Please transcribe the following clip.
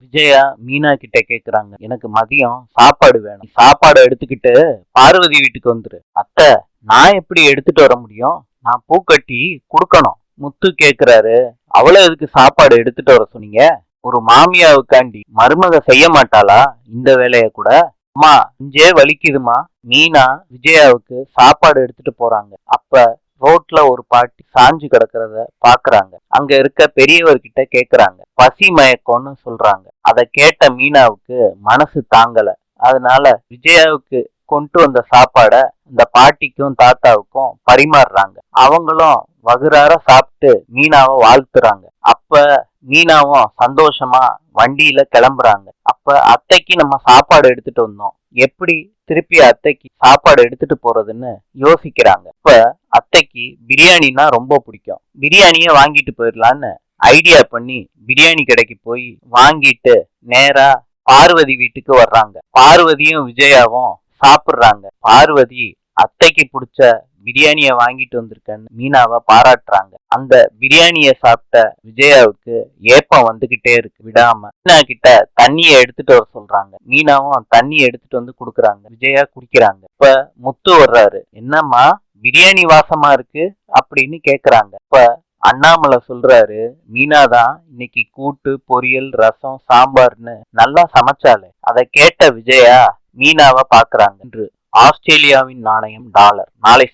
விஜயா மீனா கிட்ட கேக்குறாங்க, எனக்கு மதியம் சாப்பாடு வேணும். சாப்பாடு எடுத்துக்கிட்டு பார்வதி வீட்டுக்கு வந்துரு. அத்தை, நான் எப்படி எடுத்துட்டு வர முடியும்? நான் பூக்கட்டி கொடுக்கணும். முத்து கேக்குறாரு, அவளை எதுக்கு சாப்பாடு எடுத்துட்டு வர சொன்னீங்க? ஒரு மாமியாவுக்காண்டி மருமக செய்ய மாட்டாளா இந்த வேலைய கூட? அம்மா, இஞ்சே வலிக்குதுமா. மீனா விஜயாவுக்கு சாப்பாடு எடுத்துட்டு போறாங்க. அப்ப ரோட்ல ஒரு பாட்டி சாஞ்சு கிடக்கிறத பாக்குறாங்க. அங்க இருக்க பெரியவர்கிட்ட கேக்குறாங்க. பசி மயக்கம்னு சொல்றாங்க. அத கேட்ட மீனாவுக்கு மனசு தாங்கல. அதனால விஜயாவுக்கு கொண்டு வந்த சாப்பாட இந்த பாட்டிக்கும் தாத்தாவுக்கும் பரிமாறுறாங்க. அவங்களும் வகுறார சாப்பிட்டு மீனாவை வாழ்த்துறாங்க. அப்ப மீனாவும் சந்தோஷமா வண்டியில கிளம்புறாங்க. அப்ப அத்தைக்கு நம்ம சாப்பாடு எடுத்துட்டு வந்தோம், எப்படி திருப்பி அத்தைக்கு சாப்பாடு எடுத்துட்டு போறதுன்னு யோசிக்கிறாங்க. இப்ப அத்தைக்கு பிரியாணின்னா ரொம்ப பிடிக்கும். பிரியாணிய வாங்கிட்டு போயிடலான்னு ஐடியா பண்ணி பிரியாணி கடைக்கு போய் வாங்கிட்டு நேரா பார்வதி வீட்டுக்கு வர்றாங்க. பார்வதியும் விஜயாவும் சாப்பிடுறாங்க. பார்வதி அத்தைக்கு பிடிச்ச பிரியாணிய வாங்கிட்டு வந்திருக்கேன்னு மீனாவை பாராட்டுறாங்க. அந்த பிரியாணிய சாப்பிட்ட விஜயாவுக்கு ஏப்பம் வந்துகிட்டே இருக்கு விடாம. மீனா கிட்ட தண்ணிய எடுத்துட்டு வர சொல்றாங்க. மீனாவும் தண்ணி எடுத்துட்டு வந்து குடுக்கறாங்க. விஜயா குடிக்கிறாங்க. இப்ப முத்து வர்றாரு. என்னம்மா பிரியாணி வாசமா இருக்கு அப்படின்னு கேக்குறாங்க. இப்ப அண்ணாமலை சொல்றாரு, மீனாதான் இன்னைக்கு கூட்டு பொரியல் ரசம் சாம்பார்னு நல்லா சமைச்சாலே. அதை கேட்ட விஜயா மீனாவை பாக்குறாங்க. என்று ஆஸ்திரேலியாவின் நாணயம் டாலர் நாளை